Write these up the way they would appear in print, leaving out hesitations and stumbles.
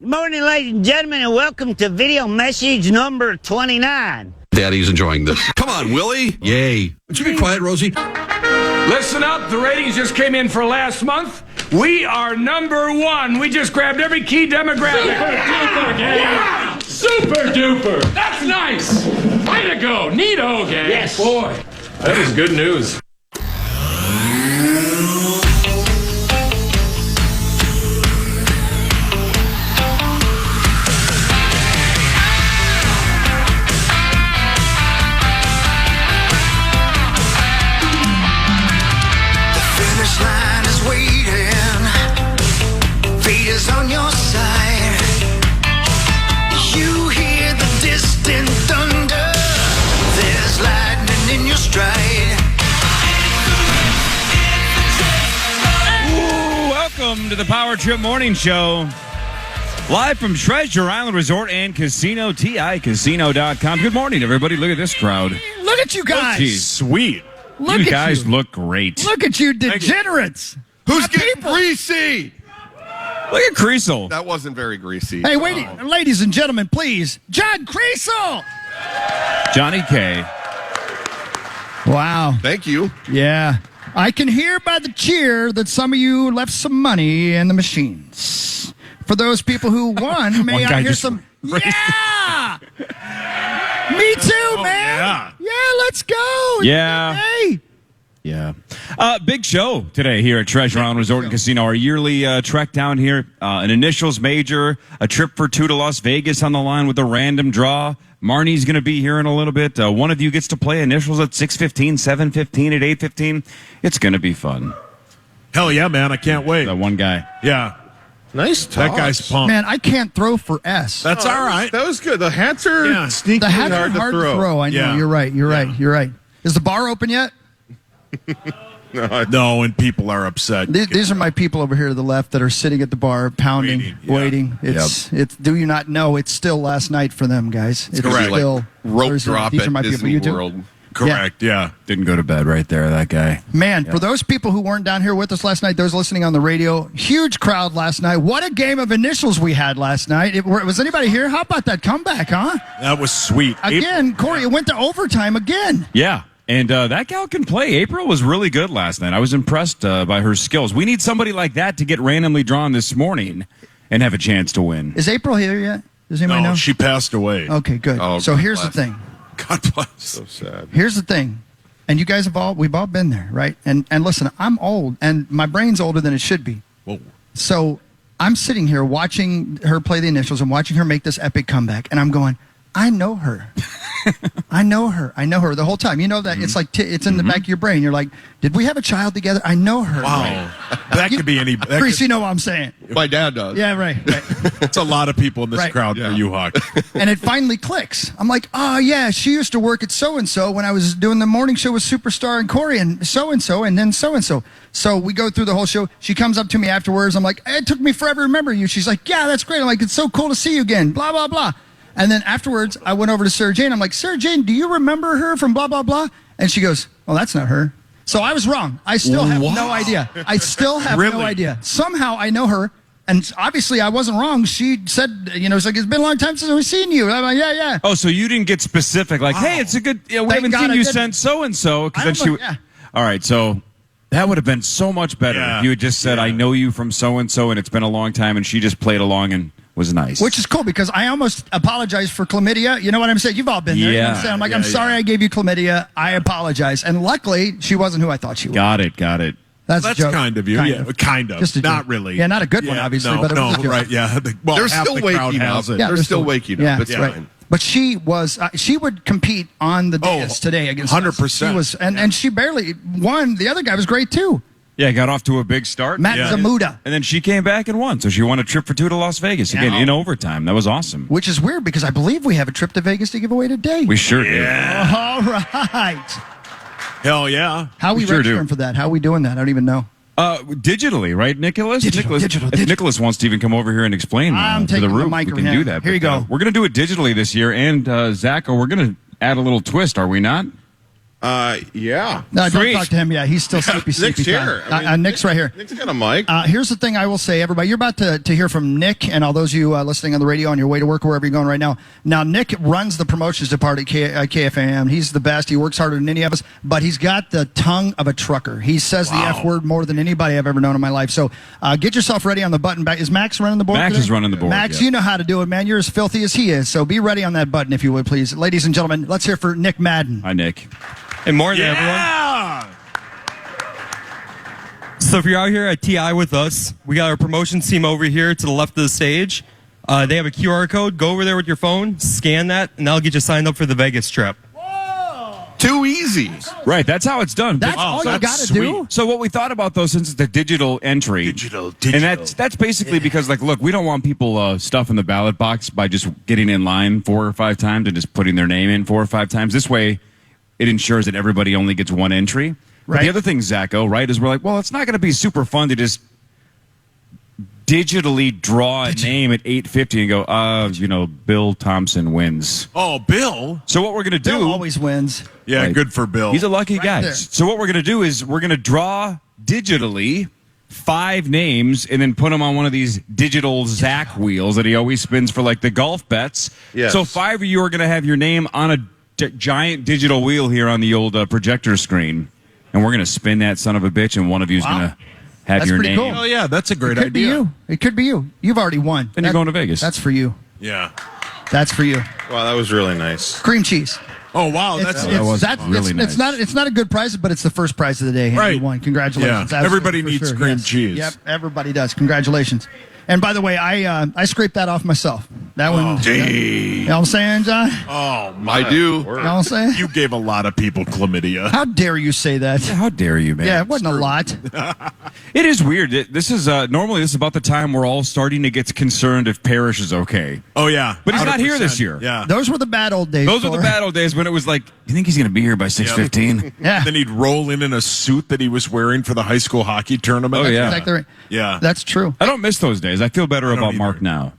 Morning, ladies and gentlemen, and welcome to video message number 29. Daddy's enjoying this. Come on, Willie. Yay. Would you be quiet, Rosie? Listen up. The ratings just came in for last month. We are number one. We just grabbed every key demographic. Super duper, gang. Wow. Super duper. That's nice. Way to go. Neato, gang. Yes. Boy, that is good news. On your side, you hear the distant thunder. There's lightning in your stride. Ooh, welcome to the Power Trip Morning Show. Live from Treasure Island Resort and Casino, TICasino.com. Good morning, everybody. Look at this crowd. Look at you guys. Geez. Sweet. You guys look great. Look at you degenerates. Who's getting greasy? Look at Creasel. That wasn't very greasy. Hey, wait, ladies and gentlemen, please. John Creasel. Johnny K. Wow. Thank you. Yeah. I can hear by the cheer that some of you left some money in the machines. For those people who won, may I hear some... Yeah! Me too, man. Yeah, let's go. Yeah. Hey. Yeah. Big show today here at Treasure Island Resort and Casino. Our yearly trek down here. An initials major, a trip for two to Las Vegas on the line with a random draw. Marnie's going to be here in a little bit. One of you gets to play initials at 6:15, 7:15, at 8:15. It's going to be fun. Hell yeah, man. I can't wait. That one guy. Yeah. Nice toss. That guy's pumped. Man, I can't throw for S. That's all right. That was good. The hats are sneaky The hats are hard to throw. I know. Yeah. You're right. You're right. Is the bar open yet? No, and people are upset. These are my people over here to the left that are sitting at the bar, pounding, waiting. It's. Do you not know? It's still last night for them, guys. It's Correct. still Like rope Thursday. drop These at are my Disney people. You too? World. Correct, yeah. Didn't go to bed right there, that guy. Man, for those people who weren't down here with us last night, those listening on the radio, huge crowd last night. What a game of initials we had last night. Was anybody here? How about that comeback, huh? That was sweet. Again, Corey, it went to overtime again. Yeah. And that gal can play. April was really good last night. I was impressed by her skills. We need somebody like that to get randomly drawn this morning and have a chance to win. Is April here yet? Does anybody know? She passed away. Okay, good. Oh, so God here's bless. the thing. God bless. So sad. Here's the thing. And you guys we've all been there, right? And listen, I'm old, and my brain's older than it should be. Whoa. So I'm sitting here watching her play the initials and watching her make this epic comeback, and I'm going, I know her. I know her the whole time. You know that it's like it's in the back of your brain. You're like, did we have a child together? I know her. Wow. That could be any... Chris, you know what I'm saying. My dad does. Yeah, right. It's a lot of people in this Right. crowd for you, Hawk. And it finally clicks. I'm like, oh, yeah, she used to work at so-and-so when I was doing the morning show with Superstar and Corey and so-and-so and then so-and-so. So we go through the whole show. She comes up to me afterwards. I'm like, it took me forever to remember you. She's like, yeah, that's great. I'm like, it's so cool to see you again, blah, blah, blah. And then afterwards, I went over to Sarah Jane. I'm like, Sarah Jane, do you remember her from blah, blah, blah? And she goes, well, that's not her. So I was wrong. I still have no idea. I still have no idea. Somehow I know her. And obviously I wasn't wrong. She said, it's like, it's been a long time since we've seen you. I'm like, yeah. Oh, so you didn't get specific, like, hey, it's a good, we haven't seen you since so-and-so. Because then All right, so that would have been so much better if you had just said, I know you from so-and-so, and it's been a long time, and she just played along and was nice. Which is cool, because I almost apologized for chlamydia. You know what I'm saying? You've all been there. You know what I'm saying? I'm like, I'm sorry I gave you chlamydia. I apologize. And luckily, she wasn't who I thought she was. Got it. That's a joke. kind of you. Kind of. Just a not joke. really. Yeah, not a good one, obviously. No, but it was a joke. right, yeah. They're still waking up. Yeah, they're still waking up. Yeah, It's right. fine. But she was, she would compete on the dais today against 100%. She was, and she barely won. The other guy was great, too. Yeah, got off to a big start. Matt Zamuda. And then she came back and won. So she won a trip for two to Las Vegas. Again, in overtime. That was awesome. Which is weird, because I believe we have a trip to Vegas to give away today. We sure do. All right. Hell yeah. How are we registering for that? How are we doing that? I don't even know. Digitally, right, Nicholas? Digital. If Nicholas wants to even come over here and explain I'm to taking the room, mic we over can here. do that. Here you go. We're going to do it digitally this year. And, Zach, we're going to add a little twist, are we not? Yeah. No, don't Sweet. talk to him. Yeah, he's still sleepy. Nick's here. Nick's right here. Nick's got a mic. Here's the thing I will say, everybody. You're about to hear from Nick and all those of you listening on the radio on your way to work or wherever you're going right now. Now, Nick runs the promotions department at KFAN. He's the best. He works harder than any of us, but he's got the tongue of a trucker. He says the F word more than anybody I've ever known in my life. So get yourself ready on the button back. Is Max running the board Max today? is running the board. Max, yeah. you know how to do it, man. You're as filthy as he is. So be ready on that button, if you would, please. Ladies and gentlemen, let's hear for Nick Madden. Hi, Nick. And morning, everyone. So if you're out here at TI with us, we got our promotions team over here to the left of the stage. They have a QR code. Go over there with your phone, scan that, and that'll get you signed up for the Vegas trip. Too easy. Right, that's how it's done. That's all you got to do? So what we thought about, though, since it's a digital entry, and that's basically because, like, look, we don't want people stuffing the ballot box by just getting in line 4 or 5 times and just putting their name in 4 or 5 times. This way, it ensures that everybody only gets one entry. But Right. the other thing, Zacho, right, is we're like, well, it's not going to be super fun to just digitally draw a name at 8:50 and go, Bill Thompson wins. Oh, Bill. So what we're going to do... Bill always wins. Yeah, Right. good for Bill. He's a lucky guy. there. So what we're going to do is we're going to draw digitally 5 names and then put them on one of these digital Zach wheels that he always spins for, like, the golf bets. Yes. So 5 of you are going to have your name on a giant digital wheel here on the old projector screen. And we're going to spin that son of a bitch, and one of you is going to have That's your pretty name. cool. Oh, yeah, that's a great It could be idea. you. It could be you. You've already won. Then you're going to Vegas. That's for you. Yeah. That's for you. Wow, that was really nice. Cream cheese. Oh, wow. That's really nice. It's not a good prize, but it's the first prize of the day. And Right. You won. Congratulations. Yeah. Absolutely, Everybody for needs sure. cream Yes. cheese. Yep, everybody does. Congratulations. And by the way, I scraped that off myself. That one. You know what I'm saying, John? Oh, I do. You know what I'm saying? You gave a lot of people chlamydia. How dare you say that? How dare you, man? Yeah, it wasn't a lot. It is weird. This is normally this is about the time we're all starting to get concerned if Parrish is okay. Oh, yeah. But he's not here 100%. this year. Yeah. Those were the bad old days. Those were the Thor. bad old days when it was like, you think he's going to be here by 6:15? Yeah. Then he'd roll in a suit that he was wearing for the high school hockey tournament. Oh, yeah. Exactly right. Yeah. That's true. I don't miss those days. I feel better don't about either. Mark now.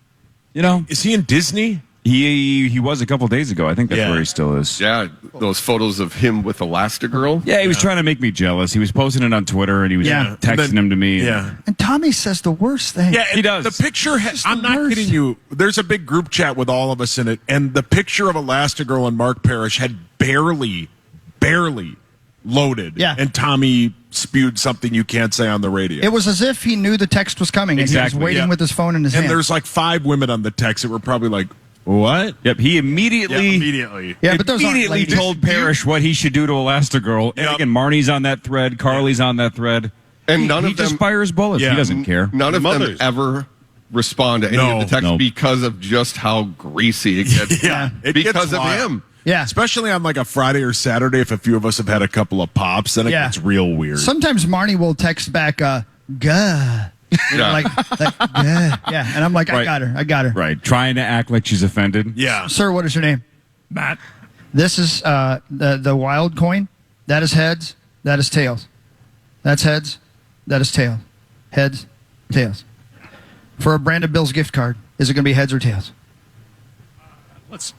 You know, Is he in Disney? he was a couple days ago. I think that's Yeah. where he still is. Yeah, those photos of him with Elastigirl. Yeah, he was trying to make me jealous. He was posting it on Twitter and he was Yeah. texting And then- him to me. Yeah. And Tommy says the worst thing. Yeah, He does. The picture, Just I'm the not worst. kidding you. There's a big group chat with all of us in it, and the picture of Elastigirl and Mark Parrish had barely loaded. Yeah. And Tommy spewed something you can't say on the radio. It was as if he knew the text was coming and he Exactly, was waiting yeah. with his phone in his and hand. there's like 5 women on the text that were probably like, what? Yep, he immediately immediately. Yeah, but those aren't immediately ladies. told Parrish what he should do to Elastigirl. And Yep. again, Marnie's on that thread. Carly's on that thread. And he, none he of them- just fires bullets. Yeah. He doesn't care. None of them Mothers. ever respond to any No. of the texts No. because of just how greasy it gets. Yeah. It because gets of wild. him. Yeah. Especially on like a Friday or Saturday, if a few of us have had a couple of pops, then it Yeah. gets real weird. Sometimes Marnie will text back, "Guh." You know, Yeah. like "Guh." Yeah. And I'm like, I got her. Right, trying to act like she's offended. yeah. Sir, what is your name? Matt. This is the wild coin. That is heads. That is tails. That's heads. That is tails. Heads, tails. For a Brandon Bills gift card, is it going to be heads or tails?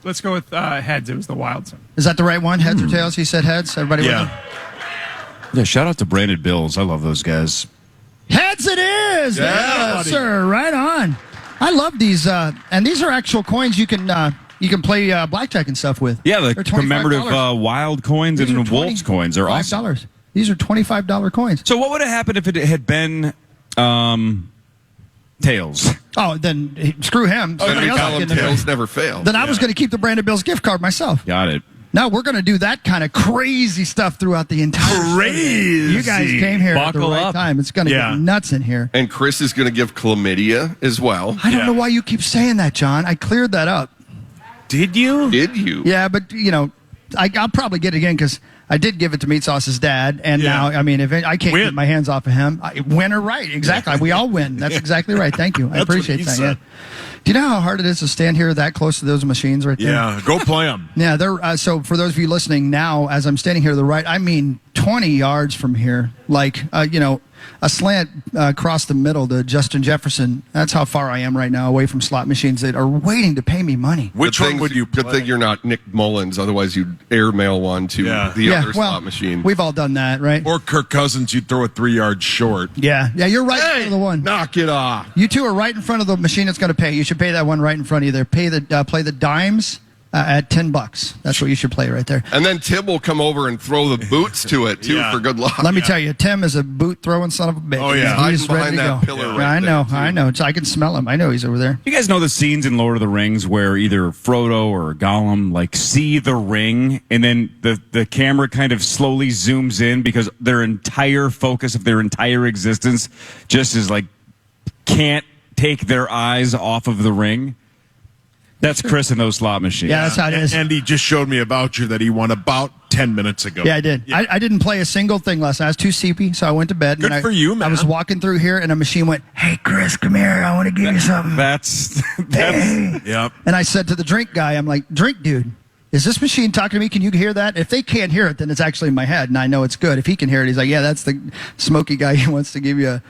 Let's go with heads. It was the wild side. Is that the right one? Heads or tails? He said heads. Everybody with Yeah. him? Yeah, shout out to Brandon Bills. I love those guys. Heads it is. Yeah, Yes, sir. Right on. I love these. And these are actual coins you can play blackjack and stuff with. Yeah, the They're $25. commemorative wild coins These and are Wolves coins are awesome. $25. These are $25 coins. So what would have happened if it had been tails? Oh, then screw him. Then Somebody we else call is them getting it. tails never fail. Then I was going to keep the Brandon Bills gift card myself. Got it. No, we're going to do that kind of crazy stuff throughout the entire show. Crazy. You guys came here at the Buckle right up. time. It's going to Yeah. get nuts in here. And Chris is going to give chlamydia as well. I don't know why you keep saying that, John. I cleared that up. Did you? Did you? Yeah, but, I'll probably get it again because I did give it to Meat Sauce's dad. And Yeah. now, I mean, if I can't Win. get my hands off of him, win or right. Exactly. We all win. That's exactly right. Thank you. I That's what appreciate he that. said. Yeah. Do you know how hard it is to stand here that close to those machines right there? Yeah. Go play them. Yeah, they're so for those of you listening now, as I'm standing here to the right, I mean 20 yards from here, like, a slant across the middle to Justin Jefferson. That's how far I am right now away from slot machines that are waiting to pay me money. Which one would you play? Good thing you're not Nick Mullins. Otherwise, you'd airmail one to the other slot machine. We've all done that, right? Or Kirk Cousins, you'd throw it 3 yards short. Yeah, you're right in front of the one. Knock it off. You two are right in front of the machine that's going to pay. You should pay that one right in front of you there. Play the dimes at $10. That's what you should play right there. And then Tim will come over and throw the boots to it, too, for good luck. Let me tell you, Tim is a boot-throwing son of a bitch. Oh, yeah. He's Hiding ready to behind go. that pillar right I know. I can smell him. I know he's over there. You guys know the scenes in Lord of the Rings where either Frodo or Gollum like see the ring and then the camera kind of slowly zooms in because their entire focus of their entire existence just is like can't take their eyes off of the ring? That's Chris in those slot machines. Yeah, that's how it is. And he just showed me a voucher that he won about 10 minutes ago. Yeah, I did. Yeah. I didn't play a single thing last night. I was too sleepy, so I went to bed. Good for you, man. I was walking through here, and a machine went, "Hey, Chris, come here. I want to give you something." That's Yep. And I said to the drink guy, I'm like, "Drink, dude, is this machine talking to me? Can you hear that?" If they can't hear it, then it's actually in my head, and I know it's good. If he can hear it, he's like, "Yeah, that's the smoky guy who wants to give you a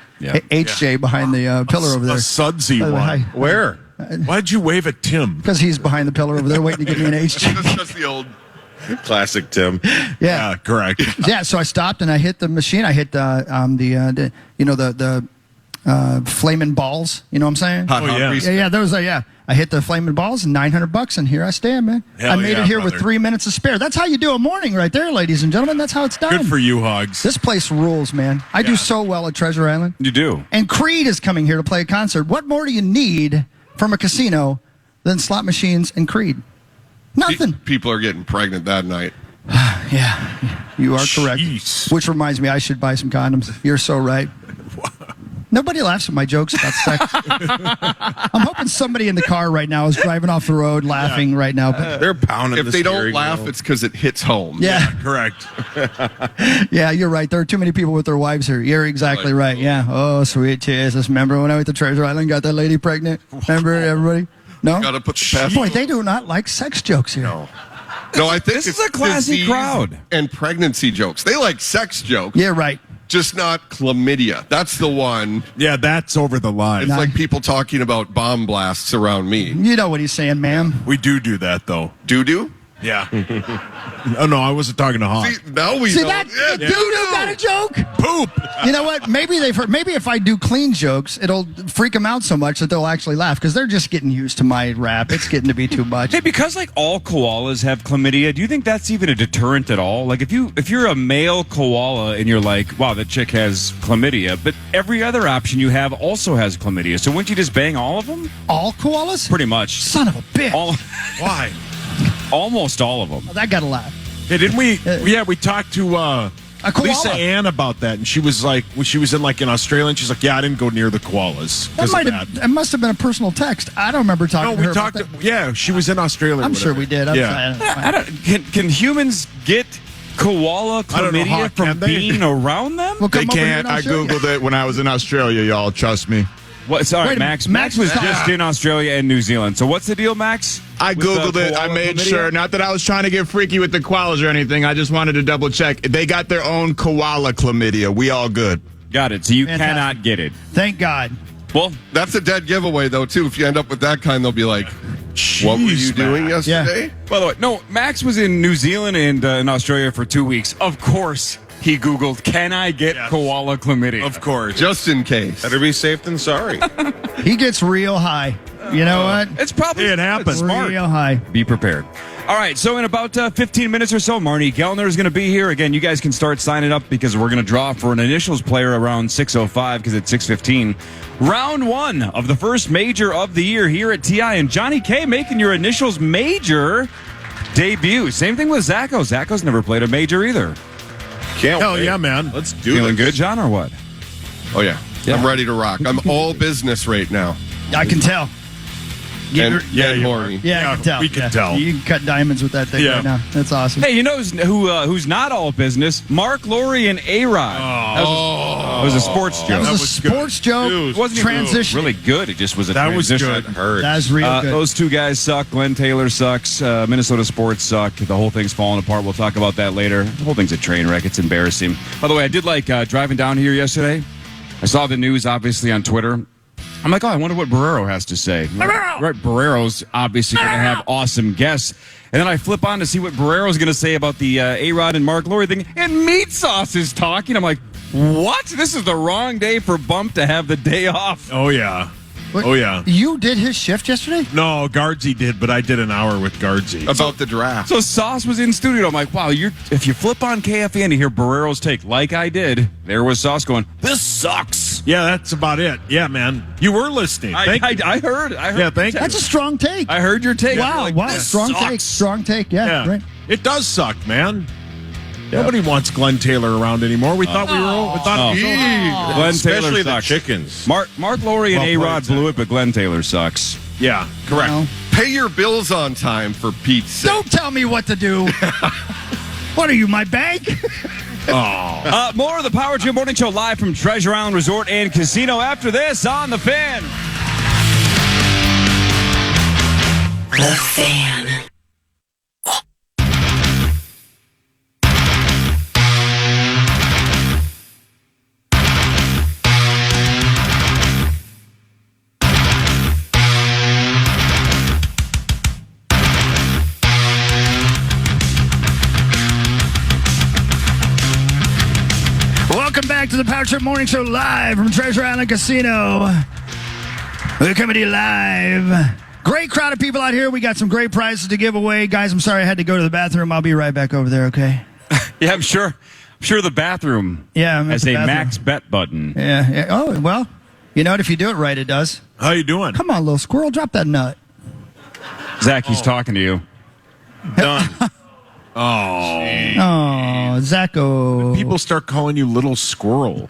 HJ behind the pillar over there." A sudsy By the way, one. hi. Where? Why'd you wave at Tim? Because he's behind the pillar over there waiting to give me an HJ. That's the old Classic Tim. Yeah, correct. Yeah, so I stopped and I hit the machine. I hit the flaming balls. You know what I'm saying? hot grease. Yeah, those are, yeah. I hit the flaming balls and $900, and here I stand, man. Hell I made yeah, it here brother. with 3 minutes to spare. That's how you do a morning right there, ladies and gentlemen. That's how it's done. Good for you, Hogs. This place rules, man. I do so well at Treasure Island. You do. And Creed is coming here to play a concert. What more do you need from a casino than slot machines and Creed? Nothing. People are getting pregnant that night. Yeah, you are correct. Jeez. Which reminds me, I should buy some condoms. You're so right. Nobody laughs at my jokes about sex. I'm hoping somebody in the car right now is driving off the road laughing right now. But They're pounding If the they don't steering laugh, wheel. it's because it hits home. yeah, Correct. yeah, you're right. There are too many people with their wives here. You're exactly right. Yeah. Oh, sweet Jesus. Remember when I went to Treasure Island and got that lady pregnant? Remember everybody? No? Got to put the past. Boy, they do not like sex jokes here. No, I think This it's is a classy disease crowd. And pregnancy jokes. They like sex jokes. Yeah, right. Just not chlamydia. That's the one. Yeah, that's over the line. It's like people talking about bomb blasts around me. You know what he's saying, ma'am. We do that, though. Doo-doo? Yeah. Oh, no, I wasn't talking to Hog. See, now we See know. that? Yeah, Doo-doo got a joke? Poop. You know what? Maybe if I do clean jokes, it'll freak them out so much that they'll actually laugh because they're just getting used to my rap. It's getting to be too much. Hey, because like all koalas have chlamydia, do you think that's even a deterrent at all? Like if you're a male koala and you're like, wow, that chick has chlamydia, but every other option you have also has chlamydia. So wouldn't you just bang all of them? All koalas? Pretty much. Son of a bitch. Why? Almost all of them. Oh, that got to laugh. Hey, didn't we? Yeah, we talked to koala. Lisa Ann about that, and she was like, when she was in Australia, and she's like, yeah, I didn't go near the koalas. That must have been a personal text. I don't remember talking to her about that. Yeah, she was in Australia. I'm sure we did. Can humans get koala I don't know, chlamydia Hawk, can from they? being around them? Well, They come over here can't. and I'll I show you. Googled it when I was in Australia, y'all. Trust me. What? Sorry, Wait a Max. minute. Max was Max- just in Australia and New Zealand. So what's the deal, Max? I With, Googled it. I koala made chlamydia? sure. Not that I was trying to get freaky with the koalas or anything. I just wanted to double check. They got their own koala chlamydia. We all good. Got it. So you Fantastic. cannot get it. Thank God. Well, That's a dead giveaway, though, too. If you end up with that kind, they'll be like, what were you doing yesterday? by the way, no, Max was in New Zealand and in Australia for 2 weeks. Of course, he Googled, can I get koala chlamydia? Of course. Just in case. Better be safe than sorry. He gets real high. You know what? It's probably It happens. Smart. Real high. Be prepared. All right, so in about 15 minutes or so, Marnie Gellner is going to be here. Again, you guys can start signing up because we're going to draw for an initials player around 6:05 because it's 6:15. Round one of the first major of the year here at TI. And Johnny K making your initials major debut. Same thing with Zacho. Zacho's never played a major either. Can't Hell wait. yeah, man. Let's do Feeling this. good, John, or what? Oh, yeah. I'm ready to rock. I'm all business right now. I can tell. And you horny. Yeah, I can tell. we can Yeah. tell. You can cut diamonds with that thing Yeah. right now. That's awesome. Hey, you know who's not all business? Mark, Lori, and A-Rod. It was a sports joke. That was a sports joke. It wasn't even Transition. really good. It just was a That was transition. good. That's real good. Those two guys suck. Glenn Taylor sucks. Minnesota sports suck. The whole thing's falling apart. We'll talk about that later. The whole thing's a train wreck. It's embarrassing. By the way, I did like driving down here yesterday. I saw the news, obviously, on Twitter. I'm like, oh, I wonder what Barrero has to say. Right, Barrero's obviously going to have awesome guests. And then I flip on to see what Barrero's going to say about the A-Rod and Mark Laurie thing. And Meat Sauce is talking. I'm like, what? This is the wrong day for Bump to have the day off. Oh, yeah. What? Oh, yeah. You did his shift yesterday? No, Guardsy did, but I did an hour with Guardsy. About the draft. So Sauce was in studio. I'm like, wow, if you flip on KFAN to hear Barrero's take, like I did, there was Sauce going, this sucks. Yeah, that's about it. Yeah, man. You were listening. I heard. Yeah, thank you. That's a strong take. I heard your take. Wow, Like, wow. this Strong sucks. take. Strong take. Yeah, right. It does suck, man. Nobody wants Glenn Taylor around anymore. We thought we were over. Glenn Especially Taylor the sucks. chickens. Mark Laurie and Well A-Rod played, blew it, but Glenn Taylor sucks. Yeah, correct. Well, Pay your bills on time, for Pete's sake. don't tell me what to do. What are you, my bank? More of the Power Trip Morning Show live from Treasure Island Resort and Casino after this on The Fan. The Fan. Welcome back to the Power Trip Morning Show live from Treasure Island Casino. We're coming to you live. Great crowd of people out here. We got some great prizes to give away. Guys, I'm sorry I had to go to the bathroom. I'll be right back over there, okay? Yeah, I'm sure the bathroom has a max bet button. Yeah. Oh, well, you know what? If you do it right, it does. How you doing? Come on, little squirrel. Drop that nut. Zach, he's talking to you. Done. Oh, Zacho. People start calling you Little Squirrel.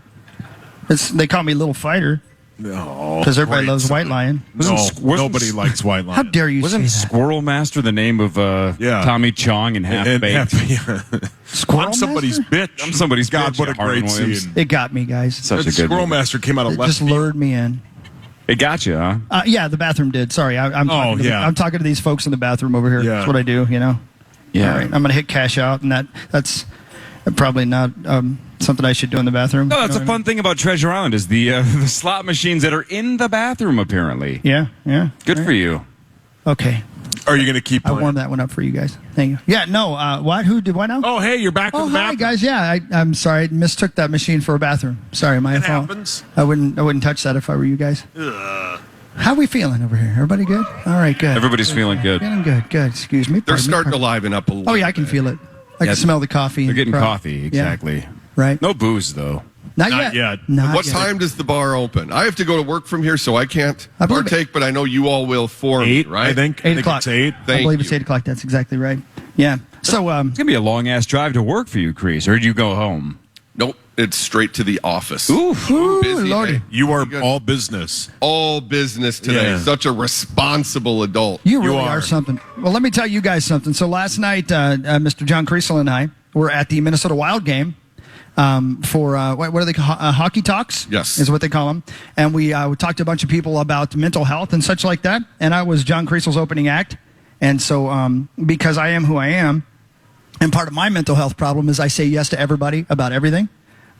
They call me Little Fighter No. because everybody loves White Lion. No, nobody likes White Lion. How dare you Wasn't say that? Squirrel Master the name of Tommy Chong and Half Baked? Squirrel I'm somebody's Master? bitch. I'm somebody's God, bitch, what a Harlan great Williams. scene. It got me, guys. Such a That good Squirrel movie. Master came out of It left just field. lured me in. It got you, huh? Yeah, the bathroom did. Sorry, I'm talking I'm talking to these folks in the bathroom over here. Yeah. That's what I do, you know. Yeah. All right, I'm going to hit cash out, and that's probably not something I should do in the bathroom. No, that's You know a what I fun thing about Treasure Island is the slot machines that are in the bathroom, apparently. mean? Yeah. Good for you. Okay. Are you going to keep I playing? warmed that one up for you guys. Thank you. Yeah, no, what? Who did what now? Oh, hey, you're back in Oh, the hi, bathroom. guys. Yeah, I'm sorry. I mistook that machine for a bathroom. Sorry, my It fault. happens. I wouldn't touch that if I were you guys. How we feeling over here? Everybody good? All right, good. Everybody's feeling good. Feeling good. Good. Excuse me. They're Pardon me, starting to pardon- liven up a little Oh, yeah, I can bit. feel it. I Yeah, can smell the coffee. They're getting Right. coffee, exactly. Yeah, right. No booze, though. Not Not yet. yet. Not What yet. time does the bar open? I have to go to work from here, so I can't I believe partake, but I know you all will for me, 8, right? I think. 8 o'clock. It's 8. I Thank believe it's you. 8 o'clock. That's exactly right. Yeah. So, It's going to be a long-ass drive to work for you, Crease. Or did you go home? Nope, it's straight to the office. ooh, Busy Lordy. day. You are Good. all business. All business today. Yeah. Such a responsible adult. You really are. are something. Well, let me tell you guys something. So last night, Mr. John Creasel and I were at the Minnesota Wild game for what are they called? Hockey Talks? Yes. Is what they call them. And we talked to a bunch of people about mental health and such like that. And I was John Creasel's opening act. And so because I am who I am, and part of my mental health problem is I say yes to everybody about everything.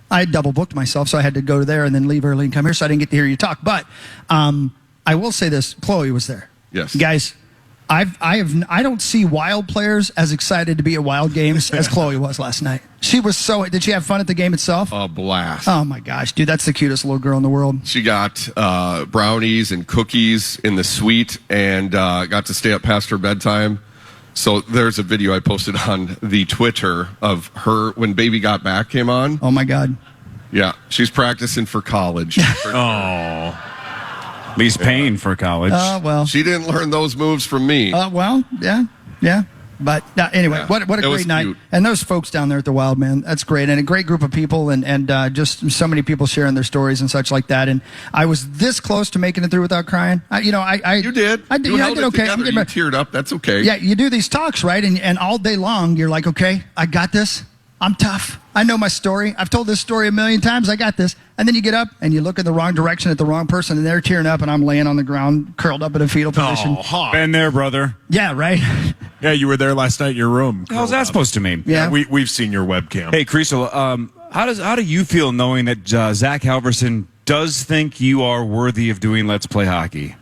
I double booked myself, so I had to go there and then leave early and come here, so I didn't get to hear you talk. But I will say this: Chloe was there. Yes. guys. I don't see Wild players as excited to be at Wild games as Chloe was last night. She was so. Did she have fun at the game itself? A blast. Oh my gosh, dude, that's the cutest little girl in the world. She got brownies and cookies in the suite and got to stay up past her bedtime. So there's a video I posted on the Twitter of her when Baby Got Back came on. Oh my God. Yeah, she's practicing for college. At least paying for college. Well. She didn't learn those moves from me. Well, yeah. But anyway, Yeah. what a It was great night. cute. And those folks down there at the Wild, man, that's great. And a great group of people and just so many people sharing their stories and such like that. And I was this close to making it through without crying. You did. I did, You yeah, I held did it okay. together. I'm You getting teared up. That's okay. Yeah, you do these talks, right? And all day long, you're like, okay, I got this. I'm tough. I know my story. I've told this story a million times. I got this. And then you get up and you look in the wrong direction at the wrong person, and they're tearing up, and I'm laying on the ground, curled up in a fetal position. Oh, Hawk. Been there, brother. Yeah, right. Yeah, you were there last night in your room. How's that supposed to mean? Yeah. We've seen your webcam. Hey, Creasel, how do you feel knowing that Zach Halverson does think you are worthy of doing Let's Play Hockey?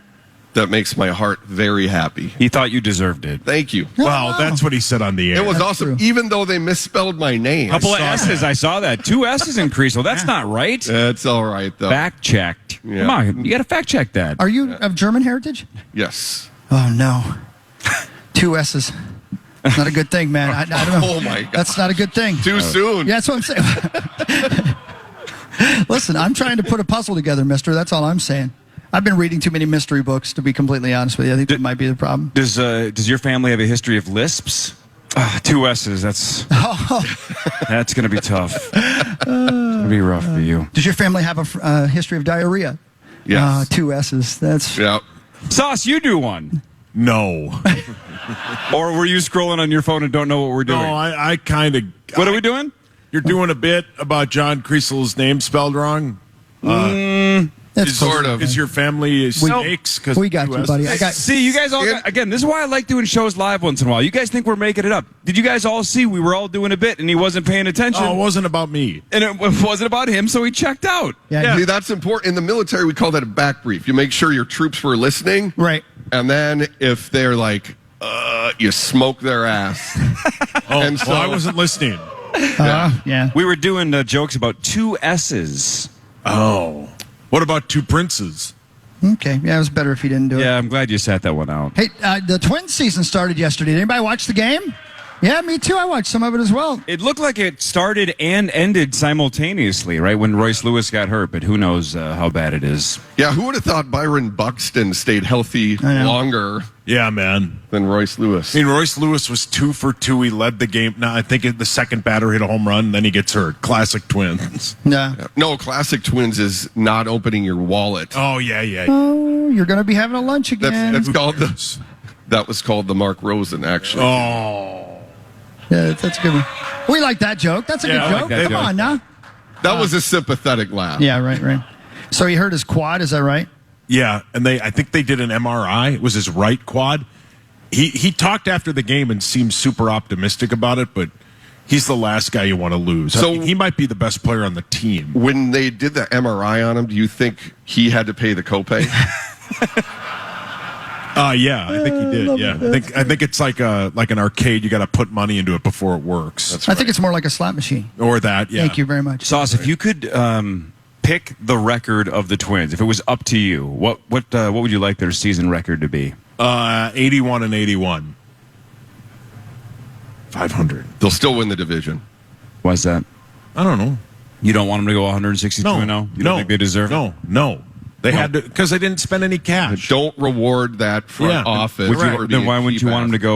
That makes my heart very happy. He thought you deserved it. Thank you. Wow, that's what he said on the air. It was That's awesome, true. even though they misspelled my name. Couple of S's, I saw that. 2 S's in Creasel. That's not right. That's all right, though. Fact checked. Yeah. Come on, you got to fact check that. Are you of German heritage? Yes. Oh, no. 2 S's. Not a good thing, man. I don't know. Oh, my God. That's not a good thing. Too soon. Yeah, that's what I'm saying. Listen, I'm trying to put a puzzle together, mister. That's all I'm saying. I've been reading too many mystery books, to be completely honest with you. I think that might be the problem. Does your family have a history of lisps? 2 S's. That's going to be tough. It's going to be rough for you. Does your family have a history of diarrhea? Yes. 2 S's. That's Yep. Sauce, you do one. No. Or were you scrolling on your phone and don't know what we're doing? No, I kind of. What are we doing? You're doing a bit about John Creasel's name spelled wrong. that's Sort of. Is your family snakes? we got you, buddy. I got. See, you guys all again, this is why I like doing shows live once in a while. You guys think we're making it up. Did you guys all see we were all doing a bit and he wasn't paying attention? Oh, it wasn't about me. And it wasn't about him, so he checked out. Yeah. See, that's important. In the military, we call that a back brief. You make sure your troops were listening. Right. And then if they're like, you smoke their ass. Oh, And so- well, I wasn't listening. Yeah. We were doing jokes about 2 S's. Oh. What about 2 princes? Okay. Yeah, it was better if he didn't do it. Yeah, I'm glad you sat that one out. Hey, the Twins season started yesterday. Did anybody watch the game? Yeah, me too. I watched some of it as well. It looked like it started and ended simultaneously, right, when Royce Lewis got hurt, but who knows how bad it is. Yeah, who would have thought Byron Buxton stayed healthy longer Yeah, man. than Royce Lewis? I mean, Royce Lewis was 2 for 2. He led the game. Now, I think the second batter hit a home run, then he gets hurt. Classic Twins. Yeah. No, Classic Twins is not opening your wallet. Oh, yeah. Oh, you're going to be having a lunch again. That's called that was called the Mark Rosen, actually. Oh. Yeah, that's a good one. We like that joke. That's a good I like joke. that Come joke. on now. That was a sympathetic laugh. Yeah, right. So he hurt his quad, is that right? Yeah, and I think they did an MRI. It was his right quad. He talked after the game and seemed super optimistic about it, but he's the last guy you want to lose. So- I mean, he might be the best player on the team. When they did the MRI on him, do you think he had to pay the copay? Yeah, I think he did. Yeah, I think it's like an arcade. You got to put money into it before it works. I think it's more like a slot machine. Or that. Yeah. Thank you very much. Sauce, if you could pick the record of the Twins, if it was up to you, what would you like their season record to be? 81-81. 500. They'll still win the division. Why's that? I don't know. You don't want them to go 162-0? You don't think they deserve it? No. They had to because they didn't spend any cash. Don't reward that front office. for Then being why wouldn't cheap you want them to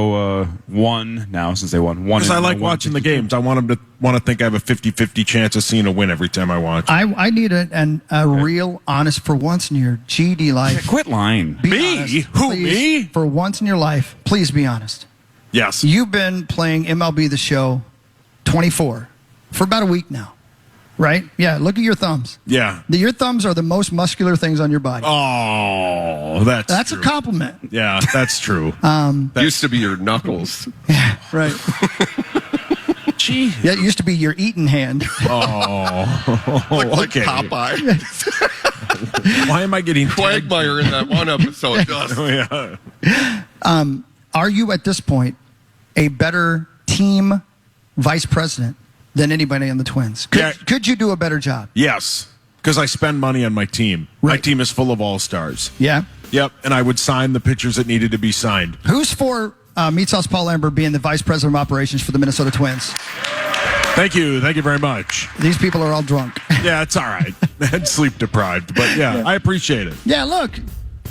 ass. go 1 now since they won 1? Because I like watching the games. I want them to want to think I have a 50-50 chance of seeing a win every time I watch. I need a real honest, for once in your GD life. Quit lying. Be Me? honest, Who, please. me? For once in your life, please be honest. Yes. You've been playing MLB The Show 24 for about a week now, right? Yeah, look at your thumbs. Yeah. Your thumbs are the most muscular things on your body. Oh, that's a true. compliment. Yeah, that's true. Used to be your knuckles. Yeah, right. Gee. Yeah, it used to be your eating hand. Oh, Like okay. Popeye. Why am I getting Quagmire in that one episode. Just. Oh, yeah. Are you at this point a better team vice president than anybody on the Twins? Could you do a better job? Yes, because I spend money on my team. My Right. team is full of all-stars. Yeah. Yep, and I would sign the pitchers that needed to be signed. Who's for Meat Sauce Paul Lambert being the vice president of operations for the Minnesota Twins? Thank you very much. These people are all drunk. Yeah, it's all right. And sleep deprived, but yeah, I appreciate it. Yeah, look,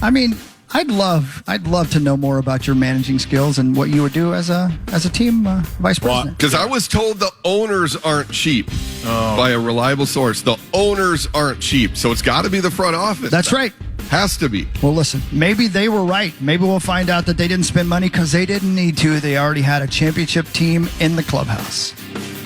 I mean, I'd love to know more about your managing skills and what you would do as a team vice president. Because I was told the owners aren't cheap by a reliable source. The owners aren't cheap, so it's got to be the front office. That's right. Has to be. Well, listen, maybe they were right. Maybe we'll find out that they didn't spend money because they didn't need to. They already had a championship team in the clubhouse.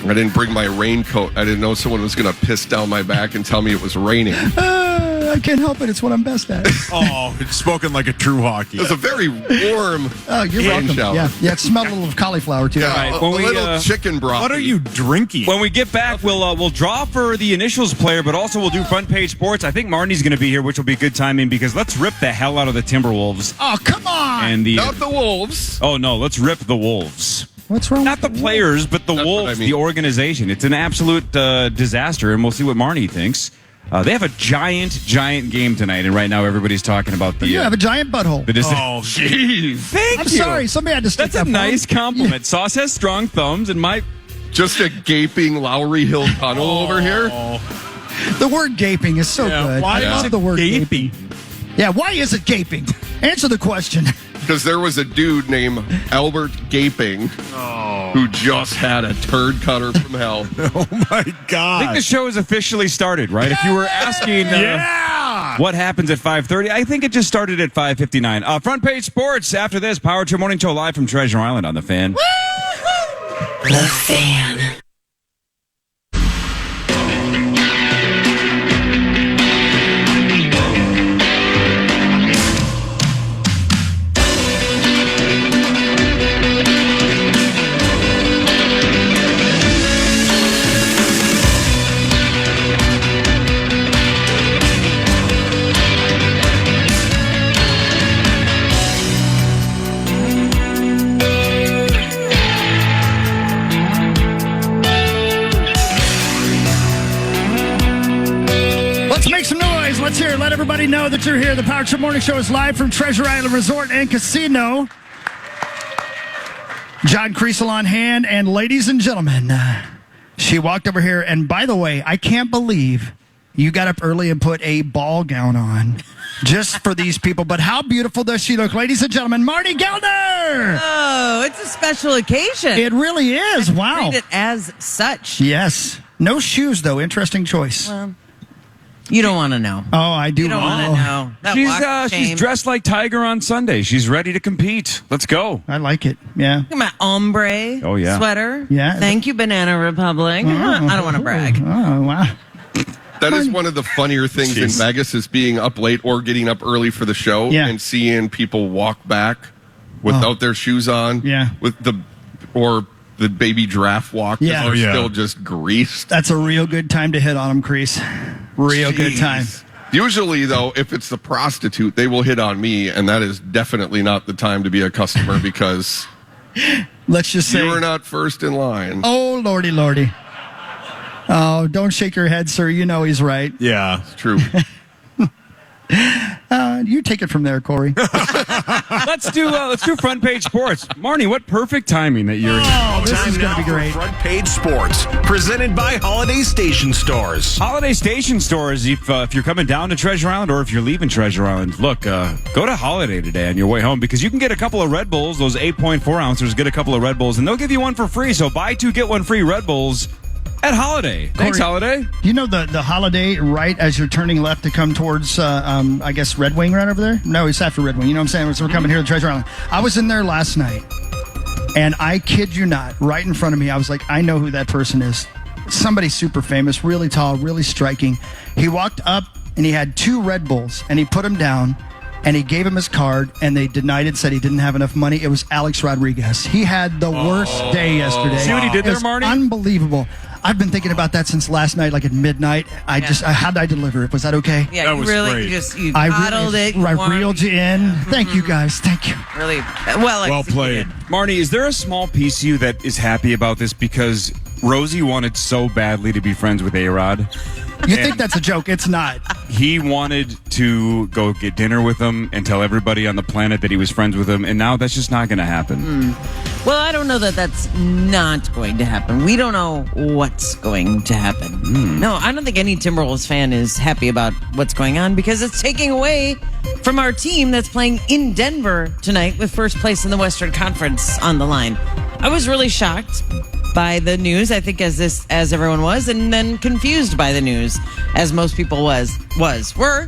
I didn't bring my raincoat. I didn't know someone was going to piss down my back and tell me it was raining. I can't help it. It's what I'm best at. Oh, it's spoken like a true hockey. It was a very warm you're rain welcome. shower. Yeah, it smelled a little of cauliflower, too. Yeah, All right, a when we, little chicken broth. What are you drinking? When we get back, we'll draw for the initials player, but also we'll do front page sports. I think Marnie's going to be here, which will be good timing because let's rip the hell out of the Timberwolves. Oh, come on. And Not the Wolves. Oh, no, let's rip the Wolves. What's wrong? Not the players, but the That's what Wolves, I mean. the organization. It's an absolute disaster, and we'll see what Marnie thinks. They have a giant game tonight, and right now everybody's talking about the. You have a giant butthole. Oh, jeez! Thank I'm you. sorry. Somebody had to stick That's a that nice compliment. Sauce has strong thumbs, and my. Just a gaping Lowry Hill tunnel over here. The word gaping is so good. Why I is love it the word gaping? Yeah, why is it gaping? Answer the question. Because there was a dude named Albert Gaping who just had a turd cutter from hell. Oh, my God. I think the show has officially started, right? If you were asking what happens at 5:30, I think it just started at 5:59. Front page sports after this. Power Trip Morning Show live from Treasure Island on The Fan. The Fan. Let's hear it. Let everybody know that you're here. The Power Trip Morning Show is live from Treasure Island Resort and Casino. John Creasel on hand, and ladies and gentlemen, she walked over here, and by the way, I can't believe you got up early and put a ball gown on just for these people, but how beautiful does she look? Ladies and gentlemen, Marty Gelder! Oh, it's a special occasion. It really is. Wow. Treat it as such. Yes. No shoes, though. Interesting choice. Well, you don't want to know. Oh, I do. You don't want to know. That She's dressed like Tiger on Sunday. She's ready to compete. Let's go. I like it. Yeah. Look at my ombre sweater. Yeah. Thank you, Banana Republic. Oh, I don't want to brag. Oh, wow. That is one of the funnier things in Vegas is being up late or getting up early for the show and seeing people walk back without their shoes on. Yeah. With the baby giraffe walk. Yeah. They're still just greased. That's a real good time to hit on them, Crease. Real good time. Usually, though, if it's the prostitute, they will hit on me, and that is definitely not the time to be a customer because let's just say you are not first in line. Oh, lordy, lordy. Oh, don't shake your head, sir. You know he's right. Yeah, it's true. You take it from there, Corey. Let's do front page sports. Marnie, what perfect timing that you're here. Oh, this is going to be great. Front page sports, presented by Holiday Station Stores. Holiday Station Stores. If you're coming down to Treasure Island or if you're leaving Treasure Island, look, go to Holiday today on your way home because you can get a couple of Red Bulls. Those 8.4 ounces. Get a couple of Red Bulls, and they'll give you one for free. So buy two get one free Red Bulls at Holiday. Thanks, Corey, Holiday. You know the Holiday right as you're turning left to come towards, I guess, Red Wing right over there? No, it's after Red Wing. You know what I'm saying? So we're coming here to Treasure Island. I was in there last night, and I kid you not, right in front of me, I was like, I know who that person is. Somebody super famous, really tall, really striking. He walked up, and he had two Red Bulls, and he put them down, and he gave him his card, and they denied it, said he didn't have enough money. It was Alex Rodriguez. He had the worst day yesterday. See what he did there, Marty? Unbelievable. I've been thinking about that since last night, like at midnight. How did I deliver it? Was that okay? Yeah, That you was really great. you coddled it. I reeled you in. Thank you, guys. Thank you. Really well played. Marnie, is there a small piece of you that is happy about this because Rosie wanted so badly to be friends with A-Rod? You think that's a joke? It's not. He wanted to go get dinner with him and tell everybody on the planet that he was friends with him, and now that's just not going to happen. Well, I don't know that that's not going to happen. We don't know what's going to happen. No, I don't think any Timberwolves fan is happy about what's going on because it's taking away from our team that's playing in Denver tonight with first place in the Western Conference on the line. I was really shocked by the news, I think as everyone was, and then confused by the news, as most people were.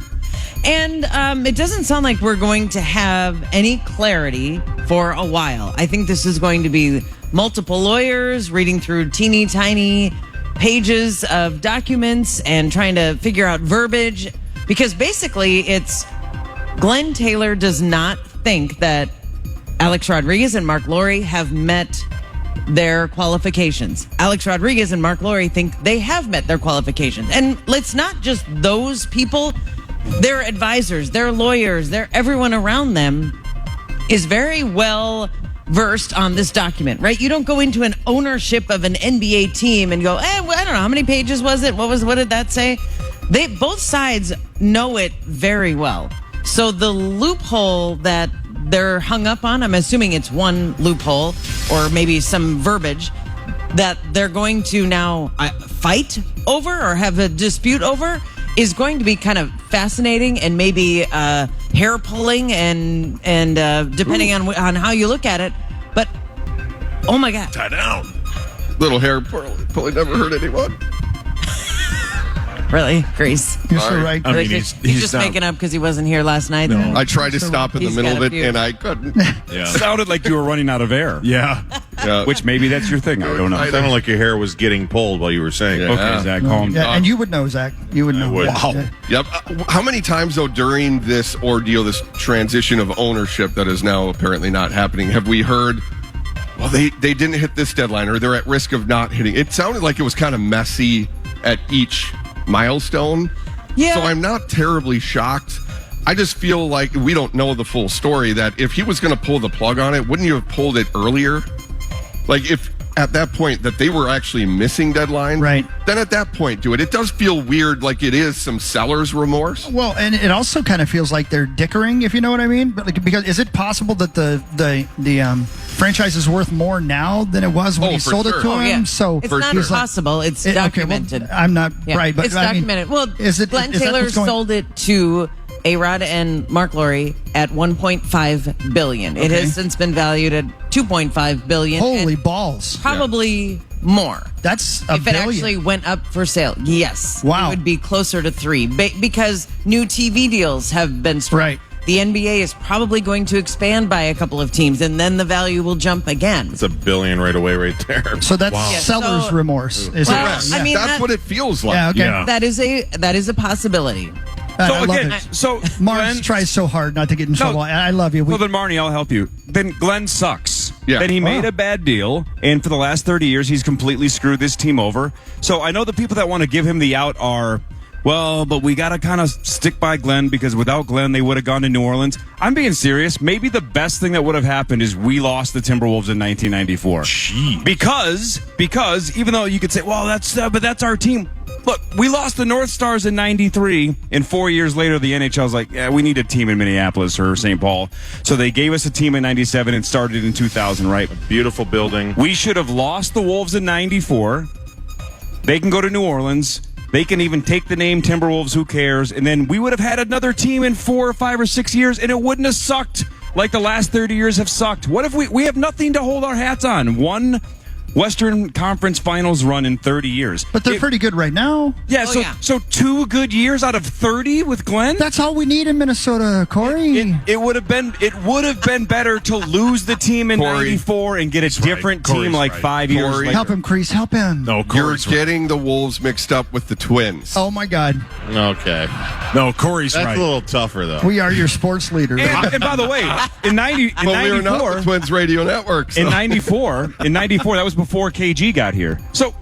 And it doesn't sound like we're going to have any clarity for a while. I think this is going to be multiple lawyers reading through teeny tiny pages of documents and trying to figure out verbiage. Because basically, it's Glenn Taylor does not think that Alex Rodriguez and Mark Lowry have met their qualifications. Alex Rodriguez and Mark Lowry think they have met their qualifications. And it's not just those people. Their advisors, their lawyers, everyone around them is very well versed on this document, right? You don't go into an ownership of an NBA team and go, I don't know, how many pages was it? What did that say? Both sides know it very well. So the loophole that they're hung up on, I'm assuming it's one loophole or maybe some verbiage that they're going to now fight over or have a dispute over, is going to be kind of fascinating and maybe hair pulling and depending on how you look at it. But oh my God, tie down. Little hair pulling never hurt anyone. Really, Grace? You're so right. I mean, he's just down. making up because he wasn't here last night. No. I tried to stop in the He's middle got of a it, few. and I couldn't. Yeah. Sounded like you were running out of air. Yeah. Yeah. Which maybe that's your thing. I don't know. I Sounded like your hair was getting pulled while you were saying it. Okay, Zach, calm Yeah, down. and you would know, Zach. You would know. would. Wow. Yep. How many times, though, during this ordeal, this transition of ownership that is now apparently not happening, have we heard, well, they didn't hit this deadline or they're at risk of not hitting? It sounded like it was kind of messy at each milestone. Yeah. So I'm not terribly shocked. I just feel like we don't know the full story, that if he was going to pull the plug on it, wouldn't you have pulled it earlier? Like if at that point that they were actually missing deadline, Right. then at that point do it. It does feel weird, like it is some seller's remorse. Well, and it also kind of feels like they're dickering, if you know what I mean. But because is it possible that the franchise is worth more now than it was when he for sold it sure. to Oh, him? yeah. So It's not he's like- possible. It's okay, well, documented. I'm not Yeah. right, but it's I mean, documented. Well, is it Glenn is that Taylor what's going- sold it to A-Rod and Mark Lowry at $1.5 billion. It Okay. has since been valued at $2.5 billion. Holy and balls! probably more. That's a If it billion. actually went up for sale, yes. Wow. It would be closer to 3 because new TV deals have been struck. Right. The NBA is probably going to expand by a couple of teams, and then the value will jump again. It's $1 billion right away, right there. So that's Yeah, seller's so- remorse. Is Well, it? I mean, That's that- what it feels like. Yeah. Okay. Yeah. That is a possibility. I So love again, it. so Mars Glenn, tries so hard not to get in trouble. I love you. well, then Marnie, I'll help you. Then Glenn sucks. Yeah. Then he made Wow. a bad deal, and for the last 30 years, he's completely screwed this team over. So I know the people that want to give him the out are, well, but we got to kind of stick by Glenn because without Glenn, they would have gone to New Orleans. I'm being serious. Maybe the best thing that would have happened is we lost the Timberwolves in 1994. Jeez. Because even though you could say, well, but that's our team. Look, we lost the North Stars in 93, and 4 years later, the NHL's like, yeah, we need a team in Minneapolis or St. Paul. So they gave us a team in 97 and started in 2000, right? Beautiful building. We should have lost the Wolves in 94. They can go to New Orleans. They can even take the name Timberwolves, who cares? And then we would have had another team in 4 or 5 or 6 years, and it wouldn't have sucked like the last 30 years have sucked. What if we have nothing to hold our hats on? One Western Conference Finals run in 30 years. But they're pretty good right now. Yeah, Oh, so yeah. so 2 good years out of 30 with Glenn? That's all we need in Minnesota, Corey. It would have been better to lose the team in Corey. 94 and get a different Corey's team like right. 5 years Corey. later. Help him, Crease. Help him. No, You're Corey's right. getting the Wolves mixed up with the Twins. Oh my God. Okay. No, Corey's That's right. a little tougher, though. We are your sports leader. And by the way, in But we were not 94, the Twins radio network. So. in 94, that was before KG got here. So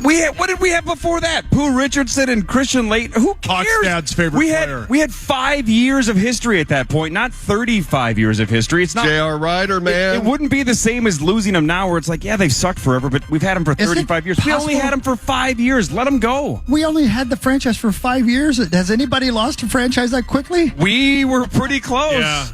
what did we have before that? Pooh Richardson and Christian Late. Who cares? Hawkstad's favorite player. We had 5 years of history at that point, not 35 years of history. It's not. J.R. Ryder, man. It wouldn't be the same as losing them now, where it's like, yeah, they've sucked forever, but we've had them for Is it 35 years. We only possible- had them for 5 years. Let them go. We only had the franchise for 5 years. Has anybody lost a franchise that quickly? We were pretty close. Yeah.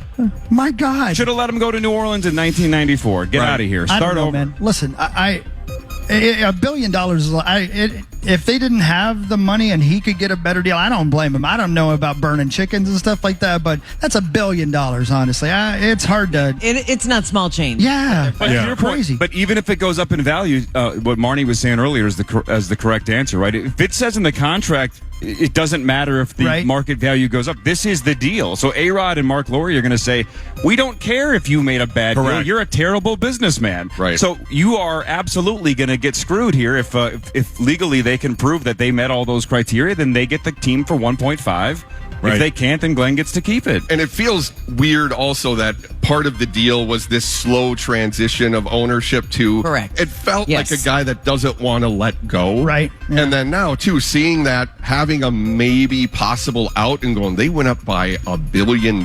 My God. Should have let them go to New Orleans in 1994. Get Right. out of here. I Start don't know, over. man. Listen, $1 billion is if they didn't have the money and he could get a better deal, I don't blame him. I don't know about burning chickens and stuff like that, but that's $1 billion. Honestly, it's hard to. It's not small change. Yeah, But to your point, crazy. but even if it goes up in value, what Marnie was saying earlier is the correct answer, right? If it says in the contract it doesn't matter if the market value goes up. This is the deal. So A-Rod and Mark Lowry are going to say, we don't care if you made a bad deal. You're a terrible businessman. Right. So you are absolutely going to get screwed here. If legally they can prove that they met all those criteria, then they get the team for 1.5. If they can't, then Glenn gets to keep it. And it feels weird also that part of the deal was this slow transition of ownership to... Correct. It felt like a guy that doesn't want to let go. Right. Yeah. And then now, too, seeing that, having a maybe possible out and going, they went up by $1 billion.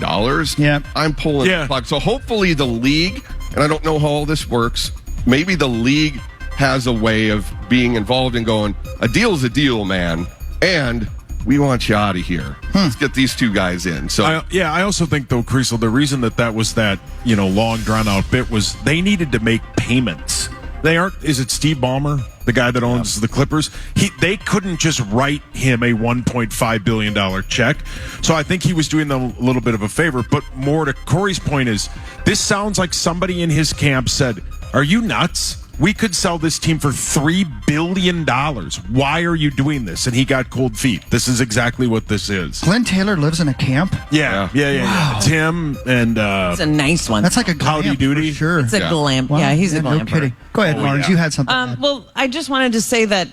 Yeah. I'm pulling the plug. So hopefully the league, and I don't know how all this works, maybe the league has a way of being involved and going, a deal's a deal, man. And... we want you out of here. Let's get these two guys in. So I also think, though, Creasel, the reason that was that, long, drawn-out bit was they needed to make payments. They aren't... Is it Steve Ballmer, the guy that owns the Clippers? They couldn't just write him a $1.5 billion check. So I think he was doing them a little bit of a favor. But more to Corey's point is, this sounds like somebody in his camp said, are you nuts? We could sell this team for $3 billion. Why are you doing this? And he got cold feet. This is exactly what this is. Glenn Taylor lives in a camp? Yeah. Wow. Tim and... it's a nice one. That's like a glamp. Howdy Doody. Sure. It's a glamp. Wow. Yeah, he's a glamper. No kidding. Go ahead, Lawrence. You had something. Well, I just wanted to say that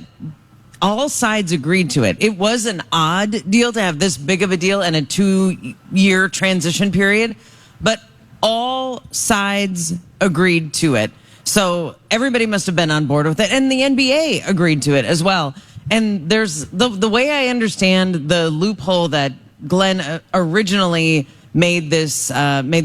all sides agreed to it. It was an odd deal to have this big of a deal and a 2-year transition period, but all sides agreed to it. So everybody must have been on board with it, and the NBA agreed to it as well. And there's the way I understand the loophole that Glenn originally made this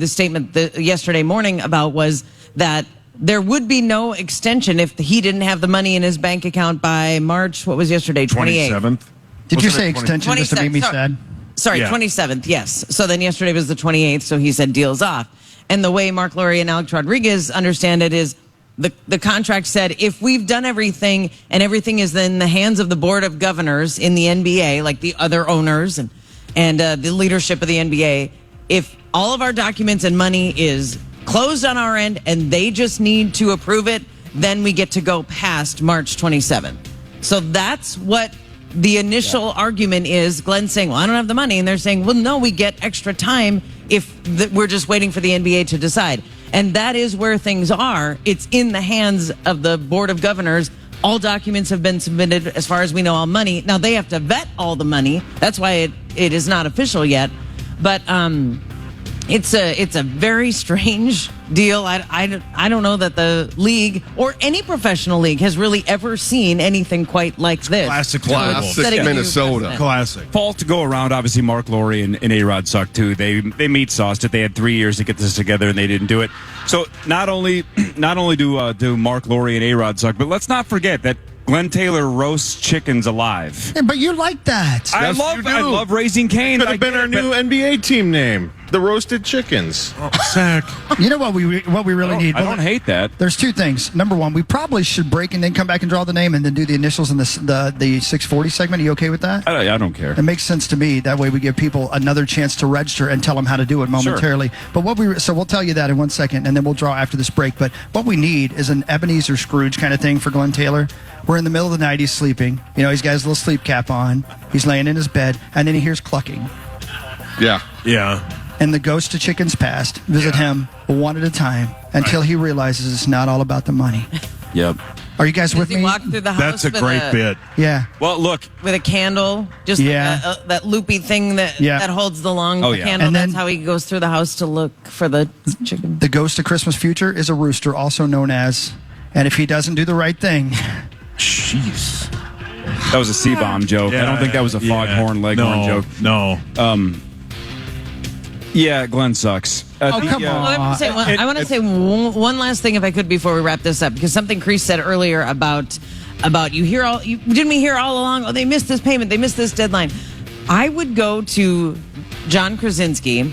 statement yesterday morning about was that there would be no extension if he didn't have the money in his bank account by March. What was yesterday? 27th. Did you say extension just to make me sad? Sorry, 27th. Yes. So then yesterday was the 28th. So he said deals off. And the way Mark Lowry and Alex Rodriguez understand it is, the contract said if we've done everything and everything is in the hands of the board of governors in the NBA, like the other owners and the leadership of the NBA, if all of our documents and money is closed on our end and they just need to approve it, then we get to go past March 27th. So that's what the initial argument is. Glenn saying, well, I don't have the money. And they're saying, well, no, we get extra time if we're just waiting for the NBA to decide. And that is where things are. It's in the hands of the Board of Governors. All documents have been submitted as far as we know, all money. Now, they have to vet all the money. That's why it is not official yet. But it's a very strange deal. I don't know that the league or any professional league has really ever seen anything quite like this. Classic Minnesota. Classic. Fault to go around. Obviously, Mark Lowry and A-Rod suck too. They meat sauced it. They had 3 years to get this together, and they didn't do it. So not only do Mark Lowry and A-Rod suck, but let's not forget that Glenn Taylor roasts chickens alive. Yeah, but you like that. I love raising Cain. Could have been our new NBA team name, the Roasted Chickens. Zach. You know what we really need? I don't hate that. There's two things. Number one, we probably should break and then come back and draw the name and then do the initials in the 640 segment. Are you okay with that? I don't care. It makes sense to me. That way we give people another chance to register and tell them how to do it momentarily. Sure. But we'll tell you that in 1 second, and then we'll draw after this break. But what we need is an Ebenezer Scrooge kind of thing for Glenn Taylor. We're in the middle of the night. He's sleeping. He's got his little sleep cap on. He's laying in his bed, and then he hears clucking. Yeah. And the ghost of chickens past visit him one at a time until he realizes it's not all about the money. Yep. Are you guys with Does me? he walk through the house That's a great bit. Yeah. Well, look. With a candle, just like that loopy thing that holds the candle. And that's how he goes through the house to look for the chicken. The ghost of Christmas future is a rooster, also known as, and if he doesn't do the right thing. Jeez. That was a C-bomb joke. I don't think that was a foghorn leghorn joke. No. Yeah, Glenn sucks. Come on. I want to say one last thing, if I could, before we wrap this up, because something Chris said earlier about didn't we hear all along? Oh, they missed this payment. They missed this deadline. I would go to John Krasinski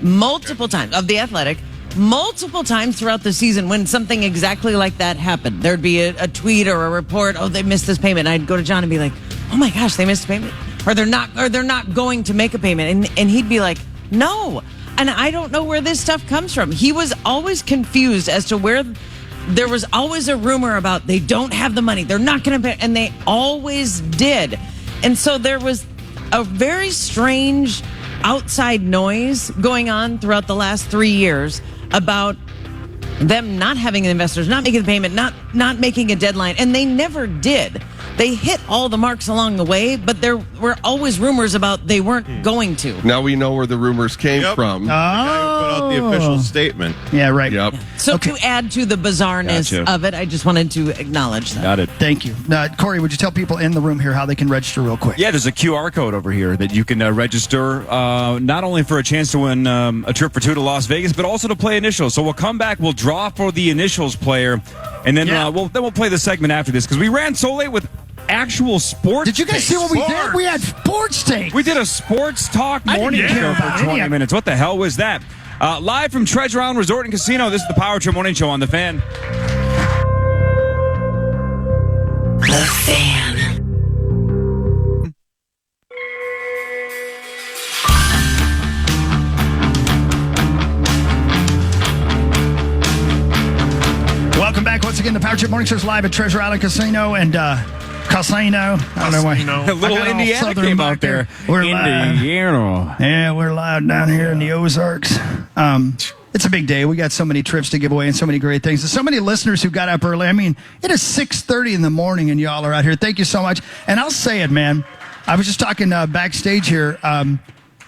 multiple times of The Athletic. Multiple times throughout the season when something exactly like that happened. There'd be a tweet or a report, oh, they missed this payment. I'd go to John and be like, oh my gosh, they missed a payment. Or they're not going to make a payment. And he'd be like, no. And I don't know where this stuff comes from. He was always confused as to where there was always a rumor about they don't have the money. They're not going to pay. And they always did. And so there was a very strange outside noise going on throughout the last 3 years about them not having investors, not making the payment, not making a deadline, and they never did. They hit all the marks along the way, but there were always rumors about they weren't going to. Now we know where the rumors came from. The guy who put out the official statement. Yeah, right. Yep. So to add to the bizarreness of it, I just wanted to acknowledge that. Got it. Thank you. Corey, would you tell people in the room here how they can register real quick? Yeah, there's a QR code over here that you can register not only for a chance to win a trip for two to Las Vegas, but also to play initials. So we'll come back, we'll draw for the initials player, and then we'll play the segment after this because we ran so late with actual sports. Did you guys see what we did? We had sports take. We did a sports talk morning show for 20 minutes. What the hell was that? Live from Treasure Island Resort and Casino, this is the Power Trip Morning Show on The Fan. The Fan. Welcome back once again. The Power Trip Morning Show is live at Treasure Island Casino and Casino. I don't know why. A little Indiana came out there. We're Indiana. live. Yeah, we're live down here in the Ozarks. It's a big day. We got so many trips to give away and so many great things. There's so many listeners who got up early. I mean, it is 6:30 in the morning and y'all are out here. Thank you so much. And I'll say it, man. I was just talking backstage here.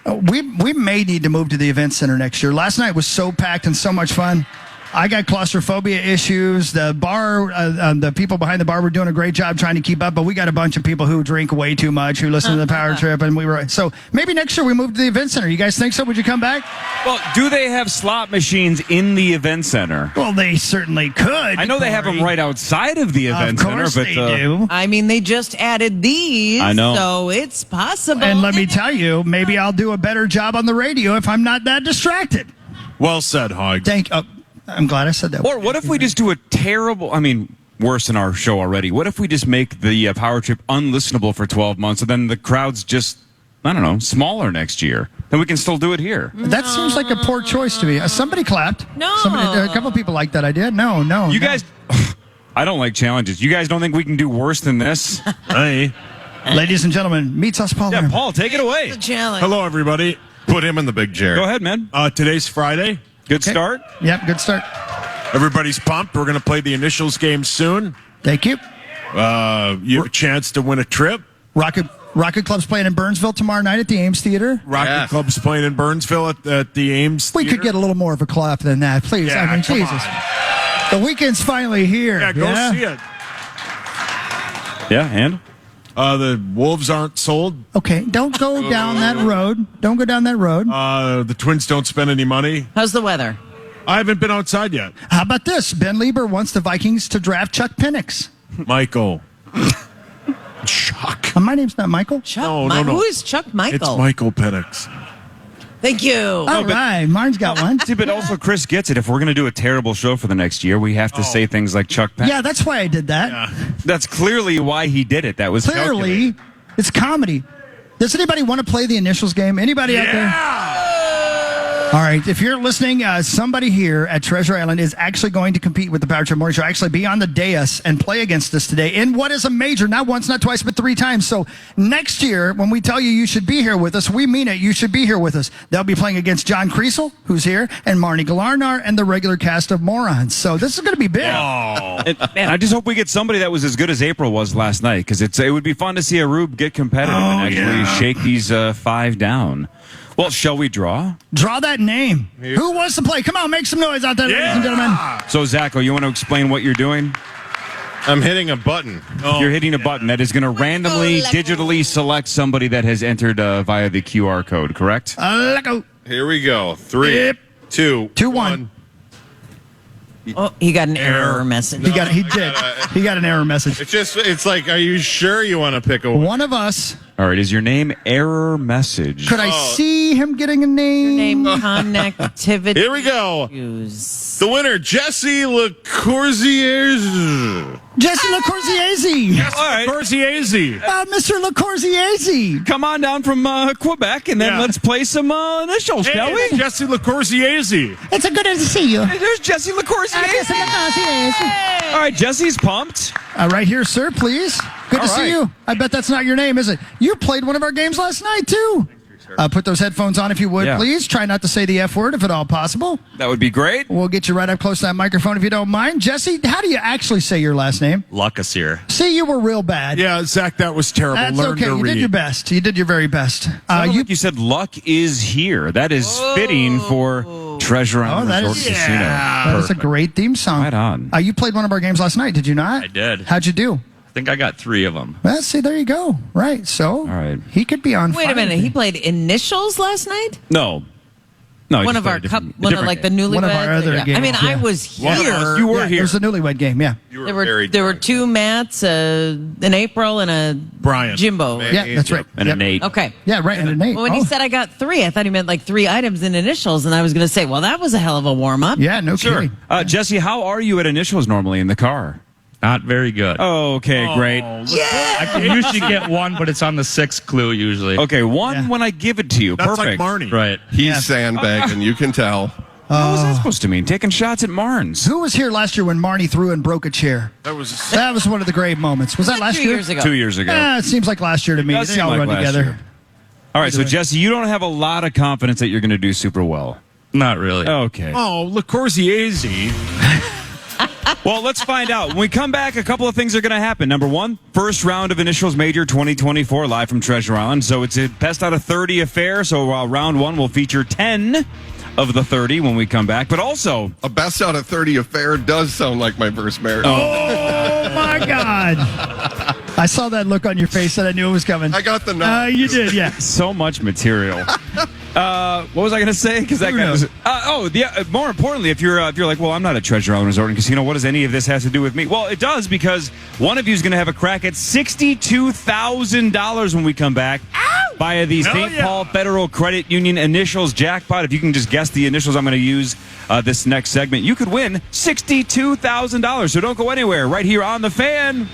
We may need to move to the event center next year. Last night was so packed and so much fun. I got claustrophobia issues. The bar, the people behind the bar were doing a great job trying to keep up, but we got a bunch of people who drink way too much, who listen to the Power Trip, and we were so maybe next year we move to the event center. You guys think so? Would you come back? Well, do they have slot machines in the event center? Well, they certainly could. I know they have them right outside of the event center, but they do. I mean, they just added these. I know. So it's possible. And let me tell you, maybe I'll do a better job on the radio if I'm not that distracted. Well said, Hog. I'm glad I said that. Or what if we just do a terrible, worse than our show already. What if we just make the Power Trip unlistenable for 12 months and then the crowd's just, I don't know, smaller next year? Then we can still do it here. That seems like a poor choice to me. Somebody clapped. No. A couple people like that idea. No. You guys, I don't like challenges. You guys don't think we can do worse than this? Hey. Ladies and gentlemen, meets us, Paul. Yeah, Paul, take it away. The challenge. Hello, everybody. Put him in the big chair. Go ahead, man. Today's Friday. Good start. Yep, good start. Everybody's pumped. We're going to play the initials game soon. Thank you. You have a chance to win a trip. Rocket Club's playing in Burnsville tomorrow night at the Ames Theater. Rocket Club's playing in Burnsville at the Ames Theater. We could get a little more of a clap than that, please. Yeah, I mean, come Jesus. on. The weekend's finally here. Yeah, go see it. Yeah, and? The Wolves aren't sold. Okay, don't go down that road. Don't go down that road. The Twins don't spend any money. How's the weather? I haven't been outside yet. How about this? Ben Lieber wants the Vikings to draft Chuck Penix. Michael. Chuck. My name's not Michael. Chuck No. Who is Chuck Michael? It's Michael Penix. Thank you. All right, mine's got one. See, but also Chris gets it. If we're going to do a terrible show for the next year, we have to say things like Chuck Penix. Yeah, that's why I did that. Yeah. That's clearly why he did it. That was Clearly, it's comedy. Does anybody want to play the initials game? Anybody out there? All right, if you're listening, somebody here at Treasure Island is actually going to compete with the Power Trip Morning Show, actually be on the dais and play against us today in what is a major, not once, not twice, but 3 times. So next year, when we tell you should be here with us, we mean it. You should be here with us. They'll be playing against John Kriesel, who's here, and Marnie Galarnar, and the regular cast of Morons. So this is going to be big. Man, I just hope we get somebody that was as good as April was last night, because it would be fun to see a Rube get competitive and actually shake these 5 down. Well, shall we draw? Draw that name. Who wants to play? Come on, make some noise out there, ladies and gentlemen. So, Zacho, you want to explain what you're doing? I'm hitting a button. You're hitting a button that is going to randomly, digitally select somebody that has entered via the QR code, correct? Let go. Here we go. 3, 2, 1. Oh, he got an error message. He did. He got an error message. It's like, are you sure you want to pick a one of us? All right, is your name error message? Could I see him getting a name? Your name connectivity. Here we go. The winner, Jesse LaCoursier. Jesse LaCoursier. LaCoursier. Mr. LaCoursier. Come on down from Quebec, and then let's play some initials, shall we? Jesse LaCoursier. It's a good to see you. There's Jesse LaCoursier. All right, Jesse's pumped. Right here, sir, please. Good to All see right. you. I bet that's not your name, is it? You played one of our games last night, too. Put those headphones on if you would, Yeah. please. Try not to say the F word if at all possible. That would be great. We'll get you right up close to that microphone if you don't mind. Jesse, how do you actually say your last name? Lucasir. See, you were real bad. Yeah, Zach, that was terrible. That's Learn okay. to You read. did your best. You did your very best. You said luck is here. That is fitting for Treasure Island that Resort is- Casino. That is a great theme song. Right on. You played one of our games last night, did you not? I did. How'd you do? I think I got 3 of them. Well, see, there you go. Right. So, All right. he could be on Wait a fire. minute. He played initials last night? No, One just of played our a different- one of different like the game. newlyweds. One of our other I games, mean, I yeah. was One of here. us. You were Yeah, here. It was the newlywed game, yeah. You There were 2 Matts, an April, and a Brian. Jimbo. Yeah, that's right. And Yep. a Nate. Okay. Yeah, right, and a Nate. Well, when he said I got 3, I thought he meant like 3 items in initials, and I was going to say, well, that was a hell of a warm up. Yeah, no Sure. kidding. Jesse, how are you at initials normally in the car? Not very good. Oh, okay, great. I can usually get 1, but it's on the 6th clue usually. Okay, 1 when I give it to you. That's Perfect. like Marnie. Right. He's sandbagging. You can tell. What was that supposed to mean? Taking shots at Marnes. Who was here last year when Marnie threw and broke a chair? That was That was one of the great moments. Was that last 2 year? years ago. 2 years ago. It seems like last year to me. does They seem all like run last together. year. All right, so Jesse, you don't have a lot of confidence that you're going to do super well. Not really. Okay. Oh, LaCoursier. Well, let's find out. When we come back, a couple of things are going to happen. Number 1, first round of Initials Major 2024 live from Treasure Island. So it's a best out of 30 affair. So round 1 will feature 10 of the 30 when we come back. But also, A best out of 30 affair does sound like my first marriage. Oh, my God. I saw that look on your face and I knew it was coming. I got the nod. You did, yeah. so much material. What was I going to say? Because that guy was. More importantly, if you're like, well, I'm not a Treasure Island Resort and Casino. What does any of this has to do with me? Well, it does, because one of you is going to have a crack at $62,000 when we come back via the St. Paul Federal Credit Union Initials Jackpot. If you can just guess the initials I'm going to use this next segment, you could win $62,000. So don't go anywhere. Right here on The Fan.